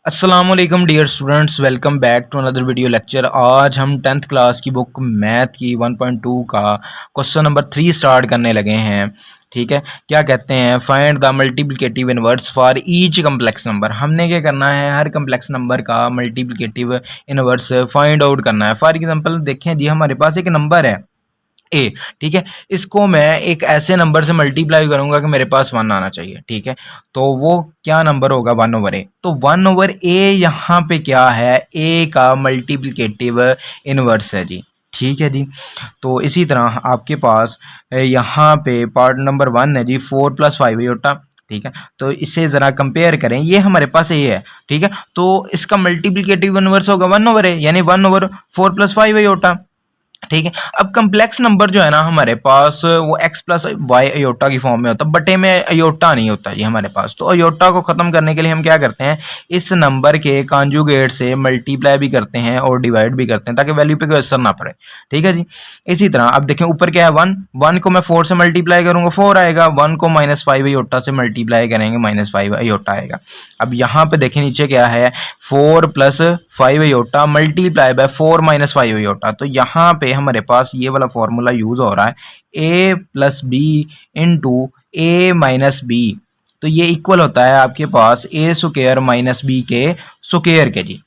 अस्सलाम वालेकुम dear students, welcome back to another video lecture. आज हम 10th क्लास की बुक मैथ की 1.2 का क्वेश्चन नंबर 3 स्टार्ट करने लगे हैं। ठीक है, क्या कहते हैं, find the multiplicative inverse for each complex number. हमने क्या करना है, हर कम्प्लेक्स नंबर का मल्टीप्लिकेटिव इनवर्स फाइंड आउट करना है। फॉर एग्जांपल देखें जी, हमारे पास एक नंबर है ए। ठीक है, इसको मैं एक ऐसे नंबर से मल्टीप्लाई करूंगा कि मेरे पास 1 आना चाहिए। ठीक है, तो वो क्या नंबर होगा, 1/a। तो 1/a यहाँ पे क्या है, ए का मल्टीप्लिकेटिव इनवर्स है जी। ठीक है जी, तो इसी तरह आपके पास यहाँ पे पार्ट नंबर 1 है जी, 4 + 5 आयोटा। ठीक है, तो इससे ज़रा कंपेयर करें, ये हमारे पास ए है। ठीक है, तो इसका मल्टीप्लिकेटिव इनवर्स होगा 1/a, यानी 1/4 + 5 आयोटा। ठीक है, अब कम्प्लेक्स नंबर जो है ना हमारे पास, वो x + y अयोटा की फॉर्म में होता है, बटे में अयोटा नहीं होता जी हमारे पास। तो अयोटा को ख़त्म करने के लिए हम क्या करते हैं, इस नंबर के कॉन्जुगेट से मल्टीप्लाई भी करते हैं और डिवाइड भी करते हैं, ताकि वैल्यू पे कोई असर ना पड़े। ठीक है जी, इसी तरह अब देखें, ऊपर क्या है 1 को मैं 4 से मल्टीप्लाई करूंगा, 4 आएगा। 1 को -5 अयोटा से मल्टीप्लाई करेंगे, -5 अयोटा आएगा। अब यहाँ पे देखें नीचे क्या है, 4 + 5 अयोटा मल्टीप्लाई बाय 4 - 5 अयोटा। तो यहाँ पे हमारे पास ये वाला फॉर्मूला यूज हो रहा है, a + b into a - b। तो ये इक्वल होता है आपके पास a² - b के स्क्वायर के जी।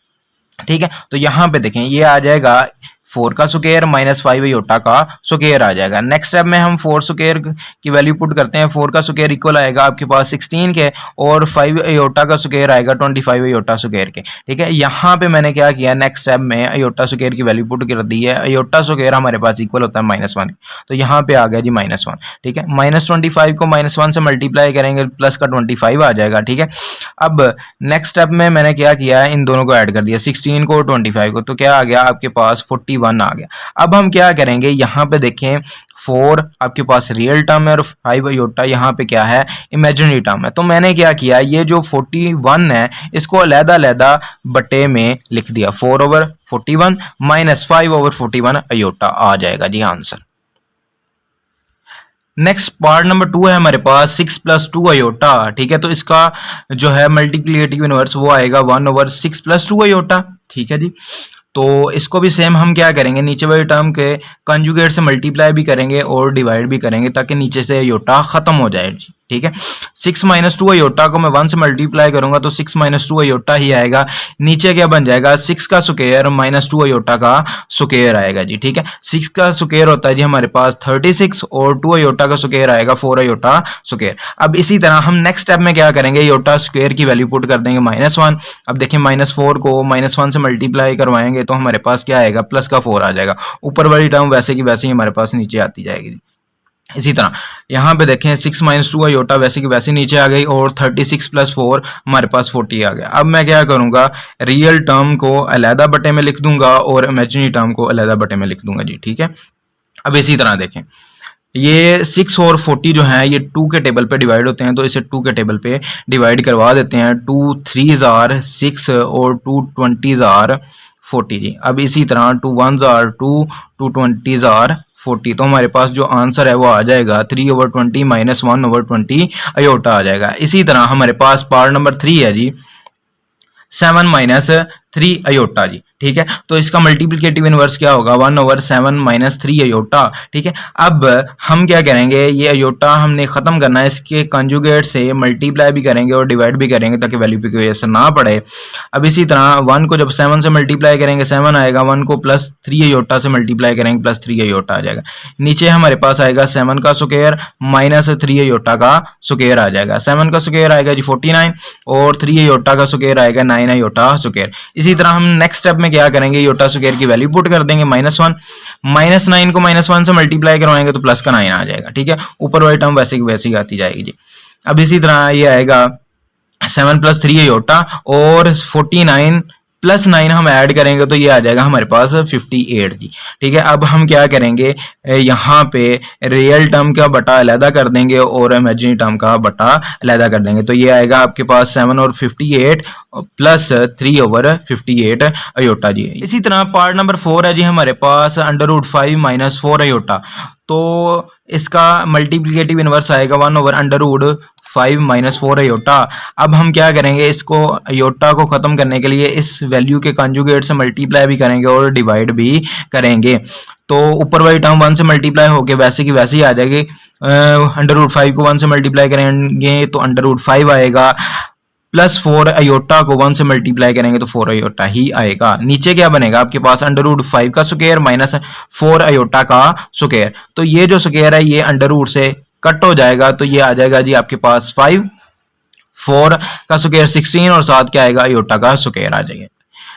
ठीक है, तो यहाँ पे देखें ये आ जाएगा 4 का स्क्वायर -5 अयोटा का स्क्वायर आ जाएगा। नेक्स्ट स्टेप में हम 4 स्क्वायर की वैल्यू पुट करते हैं। 4 का स्क्वायर इक्वल आएगा आपके पास 16 के, और 5 अयोटा का स्क्वायर आएगा 25 अयोटा स्क्वायर के। ठीक है, यहाँ पे मैंने क्या किया, नेक्स्ट स्टेप में अयोटा स्क्वायर की वैल्यू पुट कर दी है। अयोटा स्क्वायर हमारे पास इक्वल होता है -1, तो यहाँ पे आ गया जी -1। ठीक है, -25 को -1 से मल्टीप्लाई करेंगे, प्लस का 25 आ जाएगा। ठीक है, अब नेक्स्ट स्टेप में मैंने क्या किया, इन दोनों को ऐड कर दिया, 16 को और 25 को, तो क्या आ गया आपके पास 41 आ गया। अब हम क्या करेंगे, यहाँ पे देखें 4 आपके पास रियल टर्म है और 5 अयोटा यहाँ पे क्या है, इमेजिनरी टर्म है। तो मैंने क्या किया, ये जो 41 है इसको अलग-अलग बटे में लिख दिया, 4/41 - 5/41 अयोटा आ जाएगा जी आंसर। नेक्स्ट पार्ट नंबर 2 है हमारे पास, 6 + 2 अयोटा। ठीक है, तो इसका जो है मल्टीप्लिकेटिव इनवर्स वो आएगा 1/6 + 2 अयोटा। ठीक है जी, तो इसको भी सेम हम क्या करेंगे, नीचे वाली टर्म के कंजुगेट से मल्टीप्लाई भी करेंगे और डिवाइड भी करेंगे, ताकि नीचे से अयोटा खत्म हो जाए जी। ठीक है, 6 - 2 अयोटा को मैं 1 से मल्टीप्लाई करूंगा तो 6 - 2 अयोटा ही आएगा। नीचे क्या बन जाएगा, 6 का स्क्वायर -2 अयोटा का स्क्वायर आएगा जी। ठीक है, 6 का स्क्वायर होता है जी हमारे पास 36, और 2 अयोटा का स्क्वायर आएगा 4 अयोटा स्क्वायर। अब इसी तरह हम नेक्स्ट स्टेप में क्या करेंगे, अयोटा स्क्वायर की वैल्यू पुट कर देंगे -1। अब देखिए -4 को -1 से मल्टीप्लाई करवाएंगे तो हमारे पास क्या आएगा, प्लस का 4 आ जाएगा। ऊपर वाली टर्म वैसे की वैसे ही हमारे पास नीचे आती जाएगी। इसी तरह यहाँ पे देखें 6 - 2 अयोटा वैसे की वैसे नीचे आ गई, और 36 + 4 हमारे पास 40 आ गया। अब मैं क्या करूँगा, रियल टर्म को अलहदा बटे में लिख दूंगा और इमेजिनरी टर्म को अलहदा बटे में लिख दूंगा जी। ठीक है, अब इसी तरह देखें, ये 6 और 40 जो है ये 2 के टेबल पे डिवाइड होते हैं, तो इसे 2 के टेबल पे डिवाइड करवा देते हैं। 2 3s are 6 और 2 20s are 40 जी। अब इसी तरह 2 1s are 2, 2 20s are 40। तो हमारे पास जो आंसर है वो आ जाएगा 3/20 - 1/20 अयोटा आ जाएगा। इसी तरह हमारे पास पार्ट नंबर 3 है जी, 7 - 3 अयोटा जी। ठीक है, तो इसका मल्टीप्लिकेटिव इनवर्स क्या होगा, 1/7 - 3 अयोटा। ठीक है, अब हम क्या करेंगे, ये अयोटा हमने खत्म करना है, इसके कंजुगेट से मल्टीप्लाई भी करेंगे और डिवाइड भी करेंगे, ताकि वैल्यू पे कोई असर ना पड़े। अब इसी तरह 1 को जब 7 से मल्टीप्लाई करेंगे 7 आएगा, 1 को +3 अयोटा से मल्टीप्लाई करेंगे, +3 अयोटा आ जाएगा। नीचे हमारे पास आएगा 7 का स्क्वायर -3 अयोटा का स्क्वायर आ जाएगा। 7 का स्क्वायर आएगा जी 49, और 3 अयोटा का स्क्वायर आएगा 9 अयोटा स्क्वायर। इसी तरह हम नेक्स्ट स्टेप में क्या करेंगे, अयोटा स्क्वायर की वैल्यू पुट कर देंगे -1, -9 को -1 से मल्टीप्लाई करवाएंगे तो प्लस का 9 आ जाएगा। ठीक है, ऊपर वाली टर्म वैसे की वैसी आती जाएगी जी। अब इसी तरह ये आएगा 7 + 3 अयोटा, और 49 + 9 हम ऐड करेंगे तो ये आ जाएगा हमारे पास 58 जी। ठीक है, अब हम क्या करेंगे, यहाँ पे रियल टर्म का बटा अलहदा कर देंगे और इमेजिनरी टर्म का बटा अलहदा कर देंगे, तो ये आएगा आपके पास 7 और 58 + 3/58 अयोटा जी। इसी तरह पार्ट नंबर 4 है जी हमारे पास, √5 - 4 अयोटा। तो इसका मल्टीप्लिकेटिव इनवर्स आएगा 1/√5 5 माइनस 4 अयोटा। अब हम क्या करेंगे, इसको अयोटा को ख़त्म करने के लिए इस वैल्यू के कंजुगेट से मल्टीप्लाई भी करेंगे और डिवाइड भी करेंगे। तो ऊपर वाली टर्म 1 से मल्टीप्लाई होके वैसे की वैसे ही आ जाएगी। अंडर रूट 5 को 1 से मल्टीप्लाई करेंगे तो अंडर रूट 5 आएगा, प्लस 4 अयोटा को 1 से मल्टीप्लाई करेंगे तो 4 अयोटा ही आएगा। नीचे क्या बनेगा आपके पास, अंडर रूट 5 का स्क्वायर माइनस 4 अयोटा का स्क्वायर। तो ये जो स्क्वायर है ये अंडर रूट से कट हो जाएगा, तो ये आ जाएगा जी आपके पास 5, 4 का स्क्वायर 16 और साथ क्या आएगा, अयोटा का स्क्वायर आ जाएगा।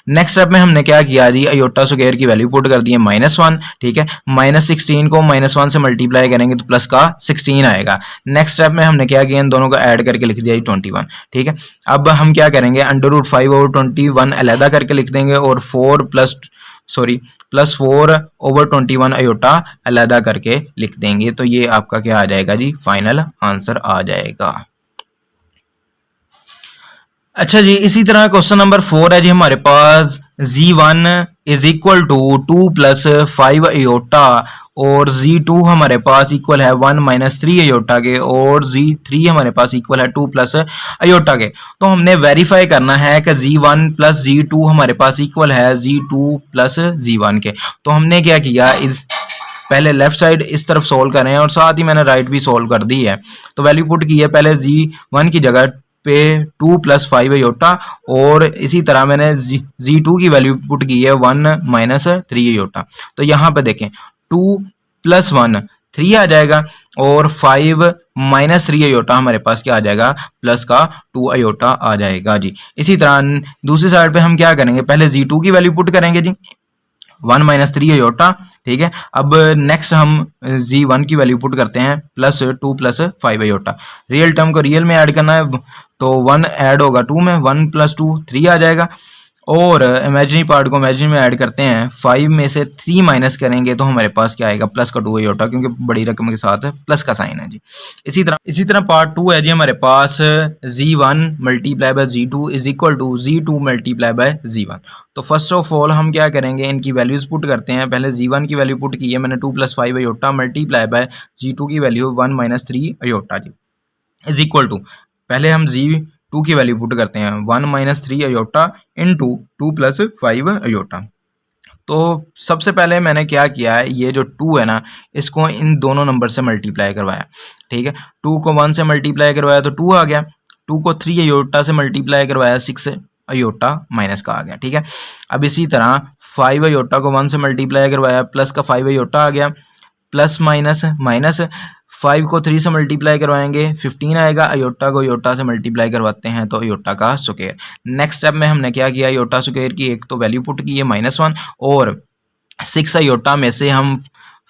नेक्स्ट स्टेप में हमने क्या किया जी, अयोटा स्क्वायर की वैल्यू पुट कर दी है -1, ठीक है। -16 को -1 से मल्टीप्लाई करेंगे तो प्लस का 16 आएगा। नेक्स्ट स्टेप में हमने क्या किया, इन दोनों को ऐड करके लिख दिया 21, ठीक है। अब हम क्या करेंगे, अंडर रूट 5 ओवर 21 अलहदा करके लिख देंगे और प्लस 4 ओवर 21 अयोटा अलहदा करके लिख देंगे। तो ये आपका क्या आ जाएगा जी, फाइनल आंसर आ जाएगा। अच्छा जी, इसी तरह क्वेश्चन नंबर 4 है जी हमारे पास, z1 is equal to 2 plus 5 iota और z2 हमारे पास इक्वल है 1 माइनस 3 अयोटा के और z3 हमारे पास इक्वल है 2 प्लस अयोटा के। तो हमने वेरीफाई करना है कि z1 प्लस z2 हमारे पास इक्वल है z2 प्लस z1 के। तो हमने क्या किया, इस पहले लेफ्ट साइड इस तरफ सोल्व करें और साथ ही मैंने राइट भी सोल्व कर दी है। तो वैल्यू पुट की है पहले z1 की जगह पे 2 प्लस 5 अयोटा और इसी तरह मैंने z2 की वैल्यू पुट की है 1 माइनस 3 अयोटा। तो यहाँ पे देखें 2 प्लस 1 3 आ जाएगा और 5 माइनस 3 अयोटा हमारे पास क्या आ जाएगा, प्लस का 2 अयोटा आ जाएगा जी। इसी तरह दूसरी साइड पे हम क्या करेंगे, पहले z2 की वैल्यू पुट करेंगे जी 1 माइनस 3 अयोटा, ठीक है। अब नेक्स्ट हम z1 की वैल्यू पुट करते हैं plus 2 plus 5 iota. Real term को रियल में ऐड करना है तो 1 ऐड होगा 2 में, 1 प्लस 2 3 आ जाएगा और इमेजिनरी पार्ट को इमेजिनरी में ऐड करते हैं, 5 में से 3 माइनस करेंगे तो हमारे पास क्या आएगा, प्लस का 2 अयोटा, क्योंकि बड़ी रकम के साथ प्लस का साइन है जी। इसी तरह पार्ट 2 है जी हमारे पास, z1 multiply by z2 is equal to z2 multiply by z1। तो फर्स्ट ऑफ ऑल हम क्या करेंगे, इनकी वैल्यूज पुट करते हैं। पहले z1 की वैल्यू पुट की है मैंने 2 plus 5 aorta multiply by z2 की वैल्यू 1 माइनस 3 अयोटा जी इज इक्वल टू, पहले हम z2 की वैल्यू पुट करते हैं 1 minus 3 iota into 2 plus 5 iota. तो सबसे पहले मैंने क्या किया है, ये जो 2 है ना इसको इन दोनों नंबर से मल्टीप्लाई करवाया, ठीक है। 2 को 1 से मल्टीप्लाई करवाया तो 2 आ गया, 2 को 3 अयोटा से मल्टीप्लाई करवाया 6 अयोटा माइनस का आ गया, ठीक है। अब इसी तरह 5 अयोटा को 1 से मल्टीप्लाई करवाया, प्लस का 5 अयोटा आ गया, प्लस माइनस माइनस 5 को 3 से मल्टीप्लाई करवाएंगे 15 आएगा, अयोटा को अयोटा से मल्टीप्लाई करवाते हैं तो अयोटा का स्क्वायर। नेक्स्ट स्टेप में हमने क्या किया, अयोटा स्क्वायर की एक तो वैल्यू पुट की है -1 और 6 अयोटा में से हम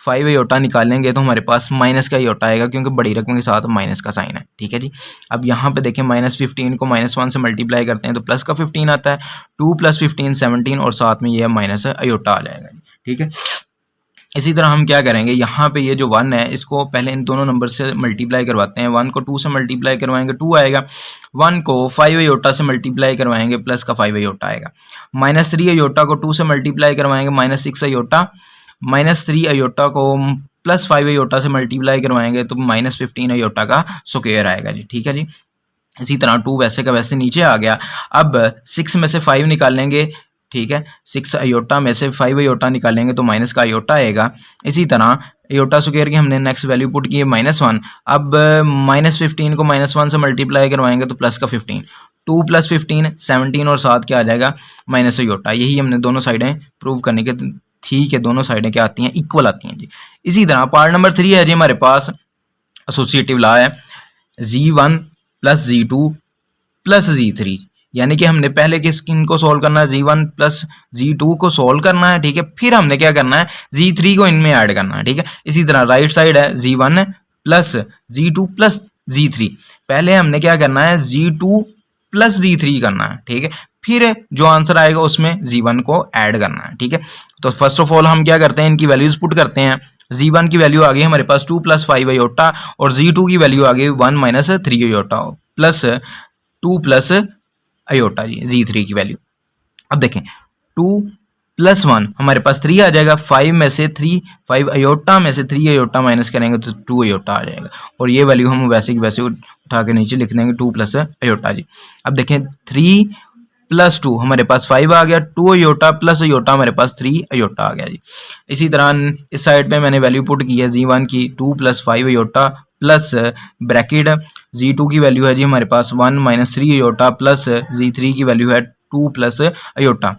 5 अयोटा निकालेंगे तो हमारे पास माइनस का अयोटा आएगा, क्योंकि बड़ी रकम के साथ माइनस का साइन है, ठीक है जी। अब यहाँ पे देखें -15 को -1 से मल्टीप्लाई करते हैं तो प्लस का 15 आता है, 2 प्लस 15 17 और साथ में ये माइनस अयोटा आ जाएगा, ठीक है। इसी तरह हम क्या करेंगे, यहाँ पे ये जो 1 है इसको पहले इन दोनों नंबर से मल्टीप्लाई करवाते हैं। 1 को 2 से मल्टीप्लाई करवाएंगे 2 आएगा, 1 को 5 अयोटा से मल्टीप्लाई करवाएंगे प्लस का 5 अयोटा आएगा, -3 अयोटा को 2 से मल्टीप्लाई करवाएंगे -6 अयोटा, -3 अयोटा को प्लस 5 अयोटा से मल्टीप्लाई करवाएंगे तो -15 अयोटा का स्क्वायर आएगा जी, ठीक है जी। इसी तरह 2 वैसे का वैसे नीचे आ गया। अब 6 में से 5 निकालेंगे, ठीक है, 6 अयोटा में से 5 अयोटा निकालेंगे तो माइनस का अयोटा आएगा। इसी तरह अयोटा स्क्वायर की हमने नेक्स्ट वैल्यू पुट की है -1। अब -15 को -1 से मल्टीप्लाई करवाएंगे तो प्लस का 15, 2 प्लस 15 17 और साथ क्या आ जाएगा, माइनस अयोटा। यही हमने दोनों साइडें प्रूव करने के थी कि दोनों साइडें क्या आती हैं, इक्वल आती हैं जी। इसी तरह पार्ट नंबर 3 है जी हमारे पास, एसोसिएटिव लॉ है, z1 plus z2 plus z3, यानी कि हमने पहले किस को सोल्व करना है, z1 प्लस z2 को सोल्व करना है, ठीक है। फिर हमने क्या करना है, z3 को इनमें ऐड करना है, ठीक है। इसी तरह राइट साइड है z1 plus z2 plus z3, पहले हमने क्या करना है, z2 प्लस z3 करना है, ठीक है। फिर जो आंसर आएगा उसमें z1 को ऐड करना है, ठीक है। तो फर्स्ट ऑफ ऑल हम क्या करते हैं, इनकी वैल्यूज पुट करते हैं। z1 की वैल्यू आ गई हमारे पास 2 प्लस 5 अयोटा और z2 की वैल्यू आ गई 1 minus 3 iota plus 2 plus iota जी, z3 की वैल्यू। अब देखें 2 +1 हमारे पास 3 आ जाएगा। 5 में से 3 5 अयोटा में से 3 अयोटा माइनस करेंगे तो 2 अयोटा आ जाएगा, और ये वैल्यू हम वैसे की वैसे उठा के नीचे लिख देंगे 2 + अयोटा जी। अब देखें 3 + 2 हमारे पास 5 आ गया, 2 अयोटा प्लस अयोटा हमारे पास 3 अयोटा आ गया जी। इसी तरह इस साइड पे मैंने वैल्यू पुट की है Z1 की 2 + 5 अयोटा प्लस ब्रैकेट Z2 की वैल्यू है जी हमारे पास 1 - 3 अयोटा प्लस Z3 की वैल्यू है 2 + अयोटा।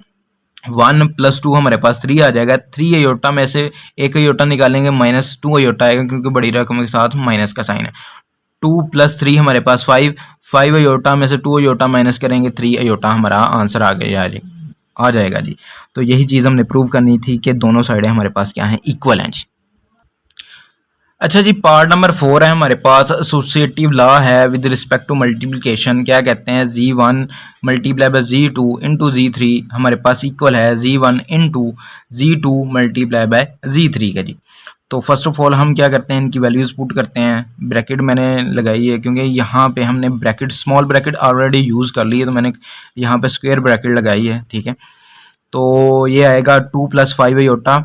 1 + 2 हमारे पास 3 आ जाएगा। 3 अयोटा में से 1 अयोटा निकालेंगे -2 अयोटा आएगा, क्योंकि बड़ी रकम के साथ माइनस का साइन है। 2 + 3 हमारे पास 5 5 अयोटा में से 2 अयोटा माइनस करेंगे 3 अयोटा हमारा आंसर आ जाएगा जी। तो यही चीज़ हमने प्रूव करनी थी कि दोनों साइडें हमारे पास क्या हैं, इक्वल हैं जी। अच्छा जी, पार्ट नंबर 4 है हमारे पास, एसोसिएटिव लॉ है विद रिस्पेक्ट टू मल्टीप्लिकेशन। क्या कहते हैं, Z1 × Z2 × Z3 हमारे पास इक्वल है Z1 × Z2 × Z3 का जी। तो फर्स्ट ऑफ ऑल हम क्या करते हैं, इनकी वैल्यूज़ पुट करते हैं। ब्रैकेट मैंने लगाई है क्योंकि यहाँ पे हमने bracket small bracket already use कर ली है, तो मैंने यहाँ पे स्क्वायर ब्रैकेट लगाई है, ठीक है। तो ये आएगा 2 + 5 अयोटा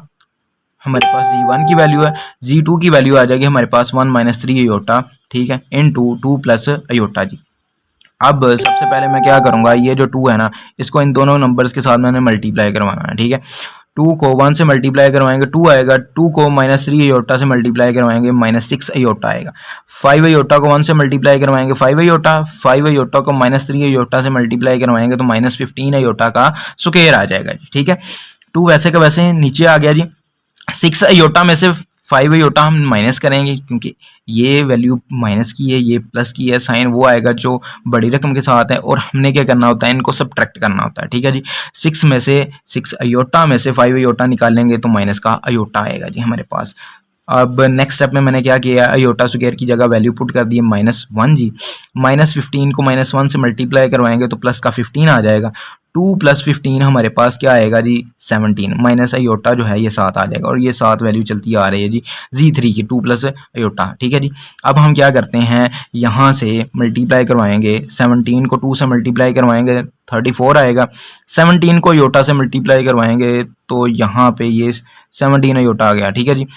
हमारे पास Z1 की वैल्यू है, Z2 की वैल्यू आ जाएगी हमारे पास 1 - 3 अयोटा, ठीक है, × 2 + अयोटा जी। अब सबसे पहले मैं क्या करूँगा, ये जो 2 है ना, इसको इन दोनों नंबर्स के साथ मैंने मल्टीप्लाई करवाना है, ठीक है। 2 को 1 से मल्टीप्लाई करवाएंगे 2 आएगा, 2 को -3 अयोटा से मल्टीप्लाई करवाएंगे -6 अयोटा आएगा। 5 अयोटा को 1 से मल्टीप्लाई करवाएंगे 5 अयोटा, 5 अयोटा को -3 अयोटा से मल्टीप्लाई करवाएंगे तो -15 अयोटा का स्क्वायर आ जाएगा जी, ठीक है। 2 वैसे का वैसे नीचे आ गया जी। 6 अयोटा में से 5 अयोटा हम माइनस करेंगे, क्योंकि ये वैल्यू माइनस की है, ये प्लस की है, साइन वो आएगा जो बड़ी रकम के साथ है, और हमने क्या करना होता है, इनको सब्ट्रैक्ट करना होता है, ठीक है जी। 6 अयोटा में से 5 अयोटा निकालेंगे तो माइनस का अयोटा आएगा जी हमारे पास। अब नेक्स्ट स्टेप में मैंने क्या किया, अयोटा स्क्वायर की जगह वैल्यू पुट कर दी है -1 जी। -15 को -1 से मल्टीप्लाई करवाएंगे तो प्लस का 15 आ जाएगा। 2 + 15 हमारे पास क्या आएगा जी, 17 माइनस अयोटा जो है ये 7 आ जाएगा, और ये 7 वैल्यू चलती आ रही है जी Z3 की 2 + अयोटा, ठीक है जी। अब हम क्या करते हैं, यहाँ से मल्टीप्लाई करवाएंगे, 17 को 2 से मल्टीप्लाई करवाएंगे 34 आएगा। 17 को अयोटा से मल्टीप्लाई करवाएंगे तो यहाँ पे ये 17 अयोटा आ गया, ठीक है जी।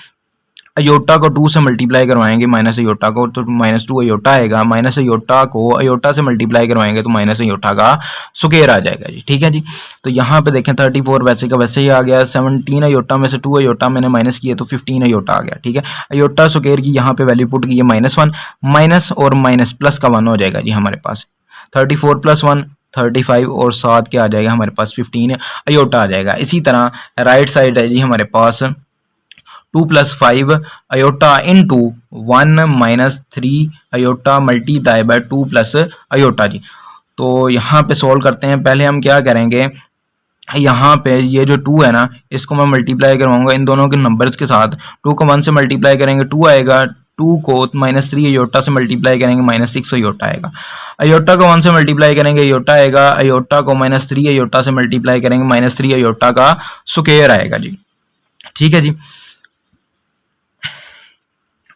अयोटा को 2 से मल्टीप्लाई करवाएंगे माइनस अयोटा को तो -2 अयोटा आएगा। माइनस अयोटा को अयोटा से मल्टीप्लाई करवाएंगे तो माइनस अयोटा का स्क्वायर आ जाएगा जी, ठीक है जी। तो यहाँ पे देखें 34 वैसे का वैसे ही आ गया। 17 अयोटा में से 2 अयोटा मैंने माइनस किया तो 15 अयोटा आ गया, ठीक है। अयोटा स्क्वायर की यहाँ पे वैल्यू पुट की है -1, माइनस और माइनस प्लस का 1 हो जाएगा जी हमारे पास। 34 + 1 35 और 7 क्या आ जाएगा हमारे पास, 15 अयोटा आ जाएगा। इसी तरह राइट साइड है जी हमारे पास 2 + 5 iota × 1 - 3 iota multiply by 2 + iota जी। तो यहाँ पे सॉल्व करते हैं। पहले हम क्या करेंगे, यहाँ पे ये जो 2 है ना, इसको मैं मल्टीप्लाई करवाऊंगा इन दोनों के नंबर्स के साथ। 2 को 1 से मल्टीप्लाई करेंगे 2 आएगा, 2 को -3 अयोटा से मल्टीप्लाई करेंगे -6 अयोटा आएगा। अयोटा को 1 से मल्टीप्लाई करेंगे अयोटा आएगा, अयोटा को -3 अयोटा से मल्टीप्लाई करेंगे -3 अयोटा का स्क्वायर आएगा जी, ठीक है जी।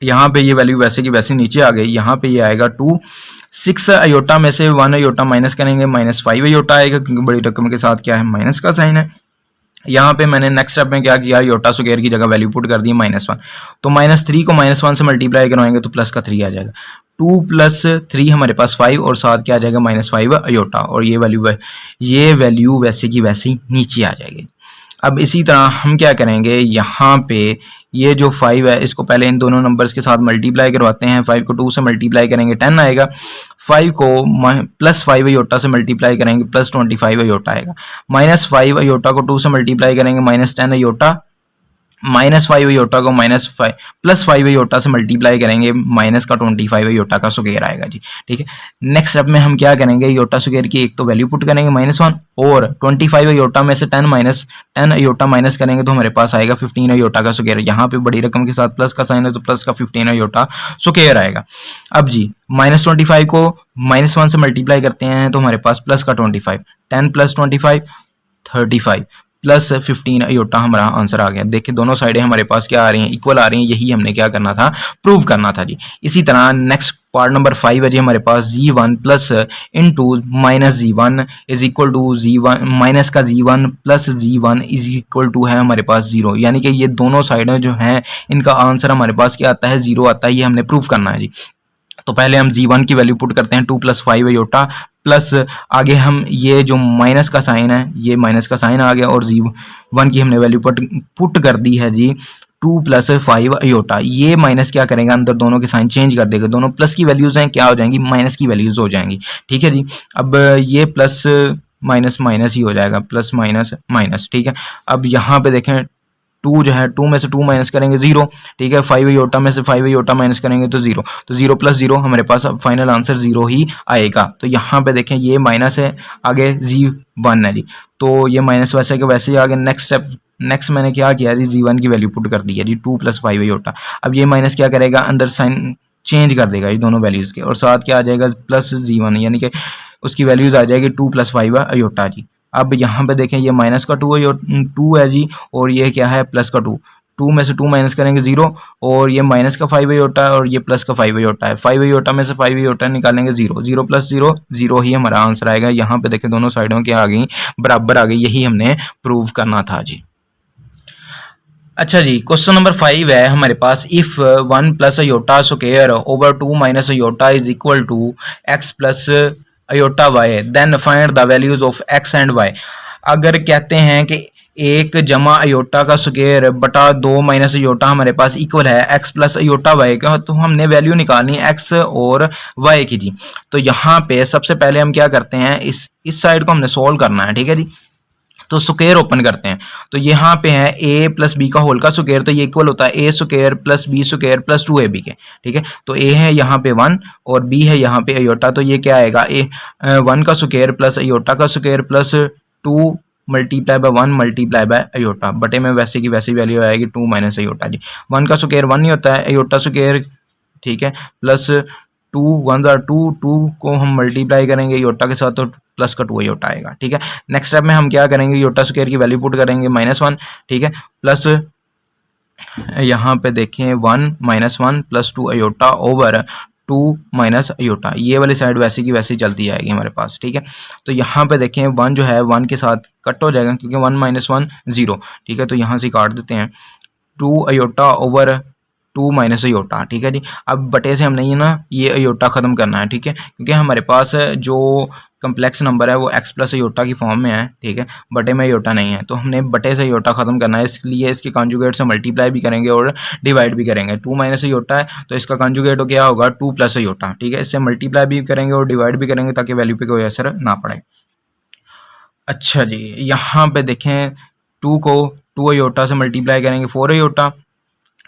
यहाँ पे ये वैल्यू वैसे की वैसे नीचे आ गई। यहाँ पे ये आएगा 2 6 अयोटा में से 1 अयोटा माइनस करेंगे -5 अयोटा आएगा, क्योंकि बड़ी रकम के साथ क्या है, माइनस का साइन है। यहाँ पे मैंने नेक्स्ट स्टेप में क्या किया, अयोटा स्क्वायर की जगह वैल्यू पुट कर दी -1। तो -3 को -1 से मल्टीप्लाई करवाएंगे तो प्लस का 3 आ जाएगा। 2 + 3 हमारे पास 5 और 7 क्या आ जाएगा, -5 अयोटा, और ये वैल्यू वैसे की वैसी नीचे आ जाएगी। अब इसी तरह हम क्या करेंगे, यहाँ पे ये जो 5 है इसको पहले इन दोनों नंबर्स के साथ मल्टीप्लाई करवाते हैं। 5 को 2 से मल्टीप्लाई करेंगे 10 आएगा। 5 को +5 अयोटा से मल्टीप्लाई करेंगे +25 अयोटा आएगा। -5 अयोटा को 2 से मल्टीप्लाई करेंगे -10 अयोटा। -5 अयोटा को +5 अयोटा से मल्टीप्लाई करेंगे माइनस का 25 अयोटा का स्क्वायर आएगा जी, ठीक है। नेक्स्ट स्टेप में हम क्या करेंगे, अयोटा स्क्वायर की एक तो वैल्यू पुट करेंगे -1, और 25 अयोटा में से 10 अयोटा माइनस करेंगे तो हमारे पास आएगा 15 अयोटा का स्क्वायर। यहाँ पे बड़ी रकम के साथ प्लस का साइन है तो प्लस का 15 अयोटा स्क्वायर आएगा। अब जी -25 को -1 से मल्टीप्लाई करते हैं तो हमारे पास प्लस का 25, 10 + 25 35 +15 अयोटा हमारा आंसर आ गया। देखिए दोनों साइडें हमारे पास क्या आ रही हैं, इक्वल आ रही हैं। यही हमने क्या करना था, प्रूव करना था जी। इसी तरह नेक्स्ट पार्ट नंबर 5 है जी हमारे पास z1 plus into minus z1 is equal to z1 minus का z1 plus z1 is equal to है हमारे पास 0, यानी कि ये दोनों साइडें जो हैं इनका आंसर हमारे पास क्या आता है 0 आता है। ये हमने प्रूव करना है जी। तो पहले हम z1 की वैल्यू पुट करते हैं 2 प्लस 5 अयोटा प्लस आगे हम ये जो माइनस का साइन है ये माइनस का साइन आ गया और z1 की हमने वैल्यू पुट कर दी है जी 2 प्लस 5 अयोटा। ये माइनस क्या करेगा अंदर दोनों के साइन चेंज कर देगा, दोनों प्लस की वैल्यूज हैं क्या हो जाएंगी माइनस की वैल्यूज हो जाएंगी। ठीक है जी, अब ये प्लस माइनस माइनस ही हो जाएगा, प्लस माइनस माइनस। ठीक है, अब यहाँ पे देखें 2 जो है 2 में से 2 माइनस करेंगे 0। ठीक है, 5 अयोटा में से 5 अयोटा माइनस करेंगे तो 0, तो 0 प्लस 0 हमारे पास अब फाइनल आंसर 0 ही आएगा। तो यहाँ पे देखें ये माइनस है, आगे z1 है जी, तो ये माइनस वैसे के वैसे ही आगे। नेक्स्ट स्टेप, नेक्स्ट मैंने क्या किया जी z1 की वैल्यू पुट कर दी है जी 2 प्लस 5 अयोटा। अब ये माइनस क्या करेगा अंदर साइन चेंज कर देगा ये दोनों वैल्यूज़ के, और साथ क्या आ जाएगा प्लस z1, यानी कि उसकी वैल्यूज़ आ जाएगी 2 प्लस 5 अयोटा जी। अब यहाँ पे देखें ये माइनस का 2 है जी, और ये क्या है प्लस का 2 में से 2 माइनस करेंगे 0, और ये माइनस का 5 अयोटा है और ये प्लस का 5 अयोटा है। 5 अयोटा में से 5 अयोटा निकालेंगे 0, 0 प्लस 0 0 ही हमारा आंसर आएगा। यहाँ पे देखें दोनों साइडों के आ गई बराबर आ गई, यही हमने प्रूव करना था जी। अच्छा जी, क्वेश्चन नंबर 5 है हमारे पास, if 1 plus iota square over 2 minus iota is equal to x plus iota Y, then find the values of x and y। अगर कहते हैं कि 1 जमा अयोटा का स्क्वायर बटा 2 माइनस अयोटा हमारे पास इक्वल है x प्लस अयोटा वाई का, तो हमने वैल्यू निकालनी है x और y की जी। तो यहाँ पे सबसे पहले हम क्या करते हैं, इस साइड को हमने सोल्व करना है। ठीक है जी, तो स्क्वायर ओपन करते हैं, तो यहाँ पे है a प्लस बी का होल का स्क्वायर, तो ये इक्वल होता है a square plus B square plus 2ab के। ठीक है, तो a है यहाँ पे 1 और b है यहाँ पे अयोटा, तो ये क्या आएगा 1 का स्क्वायर प्लस अयोटा का square plus 2 multiply by 1 multiply by iota, बटे में वैसे की वैसी वैल्यू आएगी 2 माइनस अयोटा जी। 1 का स्क्वायर 1 ही होता है, अयोटा स्क्वायर ठीक है प्लस 2 1 2 को हम मल्टीप्लाई करेंगे अयोटा के साथ तो प्लस का 2 अयोटा आएगा। ठीक है, नेक्स्ट स्टेप में हम क्या करेंगे अयोटा स्क्वायर की वैल्यू पुट करेंगे -1। ठीक है, प्लस यहाँ पे देखें 1 -1 plus 2 iota over 2 minus iota, ये वाली साइड वैसे की वैसे चलती जाएगी हमारे पास। ठीक है, तो यहाँ पे देखें 1 जो है 1 के साथ कट हो जाएगा क्योंकि 1 - 1 0। ठीक है, तो यहाँ से काट देते हैं 2 अयोटा ओवर 2 माइनस अयोटा। ठीक है जी, अब बटे से हमने ये अयोटा ख़त्म करना है। ठीक है, क्योंकि हमारे पास जो कम्प्लेक्स नंबर है वो x प्लस अयोटा की फॉर्म में है। ठीक है, बटे में अयोटा नहीं है, तो हमने बटे से अयोटा ख़त्म करना है, इसलिए इसके कॉन्जुगेट से मल्टीप्लाई भी करेंगे और डिवाइड भी करेंगे। 2 माइनस अयोटा है तो इसका कॉन्जुगेट क्या होगा 2 प्लस अयोटा। ठीक है, इससे मल्टीप्लाई भी करेंगे और डिवाइड भी करेंगे ताकि वैल्यू पे कोई असर ना पड़े। अच्छा जी, यहाँ पे देखें 2 को 2 अयोटा से मल्टीप्लाई करेंगे 4 अयोटा,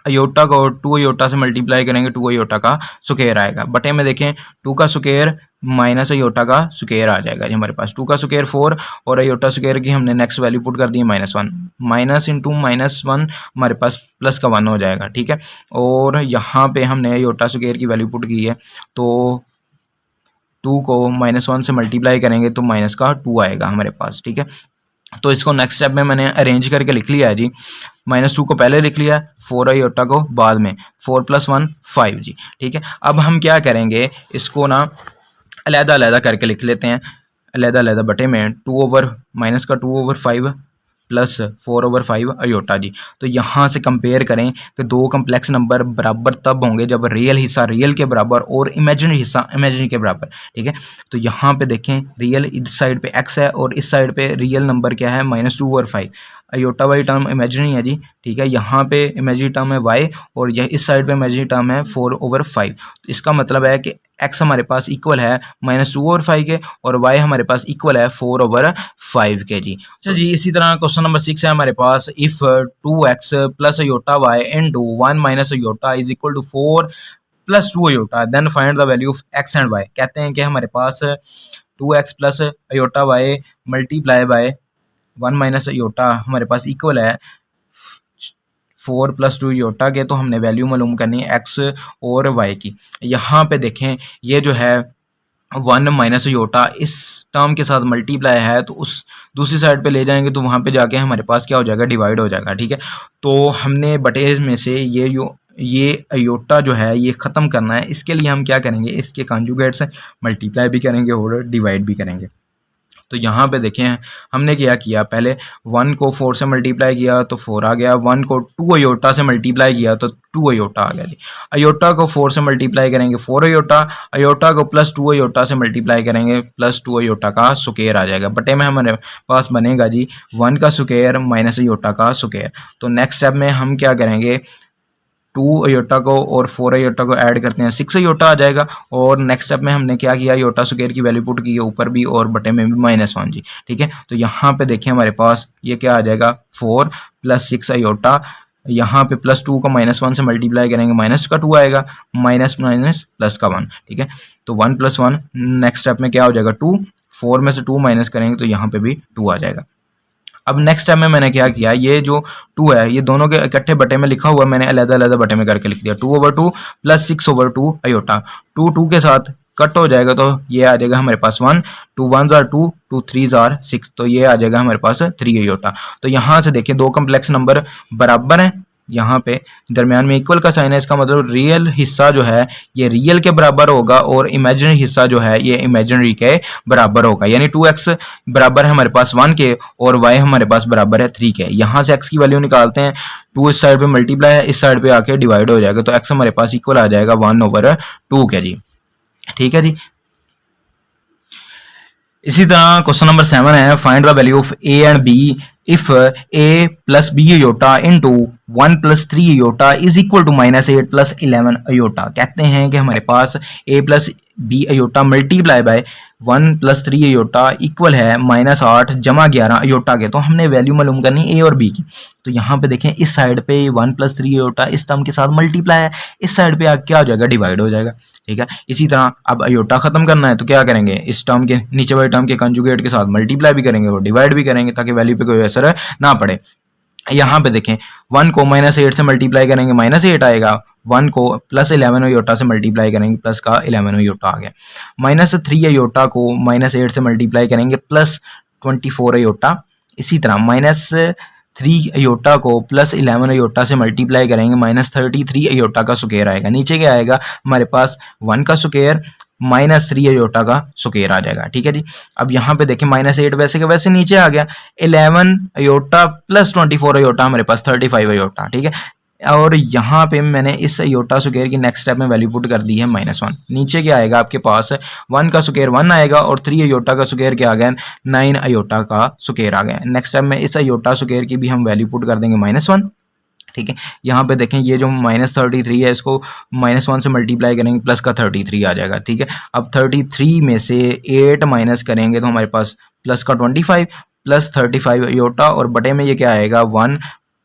अयोटा को 2 अयोटा से मल्टीप्लाई करेंगे 2 अयोटा का स्क्वायर आएगा। बटे में देखें 2 का स्क्वायर माइनस अयोटा का स्क्वायर आ जाएगा जी हमारे पास। 2 का स्क्वायर 4 और अयोटा स्क्वायर की हमने नेक्स्ट वैल्यू पुट कर दी है -1, माइनस इंटू -1 हमारे पास प्लस का 1 हो जाएगा। ठीक है, और यहाँ पे हमने अयोटा स्क्वायर की वैल्यू पुट की है, तो 2 को -1 से मल्टीप्लाई करेंगे तो माइनस का 2 आएगा हमारे पास। ठीक है, तो इसको नेक्स्ट स्टेप में मैंने अरेंज करके लिख लिया है जी। -2 को पहले लिख लिया, 4 अयोटा को बाद में, 4 + 1 5 जी। ठीक है, अब हम क्या करेंगे इसको अलग-अलग करके लिख लेते हैं, अलग-अलग बटे में 2 over -2 over 5 plus 4 over 5 iota जी। तो यहाँ से कंपेयर करें कि दो कम्प्लेक्स नंबर बराबर तब होंगे जब रियल हिस्सा रियल के बराबर और इमेजिनरी हिस्सा इमेजिनरी के बराबर। ठीक है, तो यहाँ पे देखें रियल इस साइड पे x है और इस साइड पे रियल नंबर क्या है -2 ओवर 5, अयोटा वाली टर्म इमेजिनरी है जी। ठीक है, यहाँ पे इमेजिनरी टर्म है y और यह इस साइड पे इमेजिनरी टर्म है 4 ओवर 5। तो इसका मतलब है कि x हमारे पास इक्वल है -2 ओवर 5 के और y हमारे पास इक्वल है 4 ओवर 5 के जी। अच्छा जी, इसी तरह क्वेश्चन नंबर 6 है हमारे पास, if 2x plus iota y into 1 minus iota is equal to 4 plus 2 iota, then find the value of x and y। कहते हैं कि हमारे पास 2x plus iota y multiply by 1 minus iota हमारे पास इक्वल है 4 + 2 अयोटा के, तो हमने वैल्यू मालूम करनी है x और y की। यहाँ पे देखें ये जो है 1 माइनस अयोटा इस टर्म के साथ मल्टीप्लाई है, तो उस दूसरी साइड पे ले जाएंगे तो वहाँ पे जाके हमारे पास क्या हो जाएगा डिवाइड हो जाएगा। ठीक है, तो हमने बटे में से ये जो ये अयोटा जो है ये ख़त्म करना है, इसके लिए हम क्या करेंगे, इसके कॉन्जुगेट से मल्टीप्लाई भी करेंगे और डिवाइड भी करेंगे। तो यहाँ पे देखें हमने क्या किया, पहले 1 को 4 से मल्टीप्लाई किया तो 4 आ गया, 1 को 2 अयोटा से मल्टीप्लाई किया तो 2 अयोटा आ गया जी। अयोटा को 4 से मल्टीप्लाई करेंगे 4 अयोटा, अयोटा को प्लस 2 अयोटा से मल्टीप्लाई करेंगे प्लस 2 अयोटा का स्क्वायर आ जाएगा। बटे में हमारे पास बनेगा जी 1 का स्क्वायर माइनस अयोटा का स्क्वायर। तो नेक्स्ट स्टेप में हम क्या करेंगे, 2 अयोटा को और 4 अयोटा को ऐड करते हैं 6 अयोटा आ जाएगा। और नेक्स्ट स्टेप में हमने क्या किया, अयोटा स्क्वायर की वैल्यू पुट की ऊपर भी और बटे में भी -1 जी। ठीक है, तो यहाँ पे देखिए हमारे पास ये क्या आ जाएगा 4 + 6 अयोटा, यहाँ पे +2 को -1 से मल्टीप्लाई करेंगे माइनस का 2 आएगा, माइनस माइनस प्लस का 1। ठीक है, तो 1 + 1 नेक्स्ट स्टेप में क्या हो जाएगा 2, 4 में से 2 माइनस करेंगे तो यहाँ पे भी 2 आ जाएगा। अब नेक्स्ट टाइम में मैंने क्या किया, ये जो 2 है ये दोनों के इकट्ठे बटे में लिखा हुआ मैंने अलग-अलग बटे में करके लिख दिया, 2/2 + 6/2 अयोटा। 2 के साथ कट हो जाएगा तो ये आ जाएगा हमारे पास 1, 2 1s are 2, 2 3s are 6, तो ये आ जाएगा हमारे पास 3 अयोटा। तो यहाँ से देखिए दो कम्प्लेक्स नंबर बराबर हैं, यहाँ पे दरमियान में इक्वल का साइन है, इसका मतलब रियल हिस्सा जो है ये रियल के बराबर होगा और इमेजिनरी हिस्सा जो है ये इमेजिनरी के बराबर होगा। यानी 2x बराबर है हमारे पास 1 के और y हमारे पास बराबर है 3 के। यहाँ से x की वैल्यू निकालते हैं, 2 इस साइड पे मल्टीप्लाई है, इस साइड पे आके डिवाइड हो जाएगा, तो x हमारे पास इक्वल आ जाएगा 1/2 के जी। ठीक है जी। इसी तरह क्वेश्चन नंबर 7 है, find the value of a and b if a + b iota into 1 + 3 iota is equal to -8 + 11 iota. कहते हैं कि हमारे पास a + b iota multiply by 1 + 3 iota equal है -8 + 11 अयोटा के। तो हमने वैल्यू मालूम करनी a और b की। तो यहाँ पे देखें इस साइड पे 1 + 3 अयोटा इस टर्म के साथ मल्टीप्लाई है, इस साइड पे क्या हो जाएगा डिवाइड हो जाएगा। ठीक है, इसी तरह अब अयोटा खत्म करना है तो क्या करेंगे, इस टर्म के नीचे वाले टर्म के कंजुगेट के साथ मल्टीप्लाई भी करेंगे और डिवाइड भी करेंगे ताकि वैल्यू पे कोई असर ना पड़े। यहाँ पे देखें 1 को -8 से मल्टीप्लाई करेंगे -8 आएगा, 1 को +11 अयोटा से मल्टीप्लाई करेंगे प्लस का 11 अयोटा आ गया, -3 अयोटा को -8 से मल्टीप्लाई करेंगे +24 अयोटा। इसी तरह -3 अयोटा को +11 अयोटा से मल्टीप्लाई करेंगे -33 अयोटा का स्क्वायर आएगा। नीचे क्या आएगा हमारे पास 1 का स्क्वायर -3 अयोटा का स्क्वायर आ जाएगा। ठीक है जी। अब यहाँ पे देखें -8 वैसे के वैसे नीचे आ गया, 11 अयोटा + 24 अयोटा हमारे पास 35 अयोटा। ठीक है, और यहाँ पे मैंने इस अयोटा स्क्वायर की नेक्स्ट स्टेप में वैल्यू पुट कर दी है -1। नीचे क्या आएगा आपके पास 1 का स्क्वायर 1 आएगा और 3 अयोटा का स्क्वायर क्या आ गया 9 अयोटा का स्क्वायर आ गया। नेक्स्ट स्टेप में इस अयोटा स्क्वायर की भी हम वैल्यू पुट कर देंगे -1। ठीक है, यहाँ पे देखें ये जो -33 है इसको -1 से मल्टीप्लाई करेंगे प्लस का 33 आ जाएगा। ठीक है, अब 33 में से 8 माइनस करेंगे तो हमारे पास प्लस का 25 + 35 अयोटा और बटे में ये क्या आएगा 1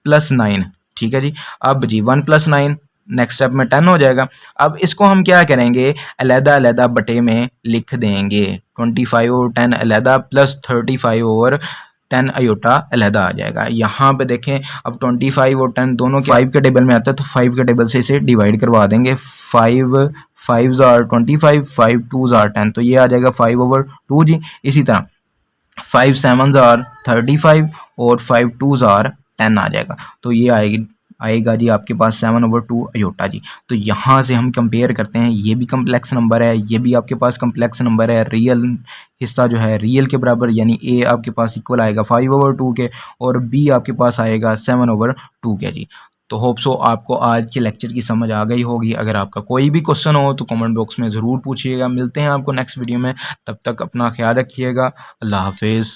+ 9। ठीक है जी। अब जी 1 + 9 नेक्स्ट स्टेप में 10 हो जाएगा। अब इसको हम क्या करेंगे अलग-अलग बटे में लिख देंगे, 25 और 10 अलग प्लस 35 और 10 अयोटा अलहदा आ जाएगा। यहाँ पे देखें अब 25 और 10 दोनों 5 के टेबल में आता है तो 5 के टेबल से इसे डिवाइड करवा देंगे। 5 5s are 25, 5 2s are 10, तो ये आ जाएगा 5/2 जी। इसी तरह 5 7s are 35 और 5 2s are 10 आ जाएगा, तो ये आएगा जी आपके पास 7/2 अयोटा जी। तो यहाँ से हम कंपेयर करते हैं, ये भी कम्प्लेक्स नंबर है, ये भी आपके पास कम्प्लेक्स नंबर है, रियल हिस्सा जो है रियल के बराबर, यानी ए आपके पास इक्वल आएगा 5/2 के और बी आपके पास आएगा 7/2 के जी। तो होप सो आपको आज के लेक्चर की समझ आ गई होगी। अगर आपका कोई भी क्वेश्चन हो तो कमेंट बॉक्स में ज़रूर पूछिएगा। मिलते हैं आपको नेक्स्ट वीडियो में, तब तक अपना ख्याल रखिएगा। अल्लाह हाफिज़।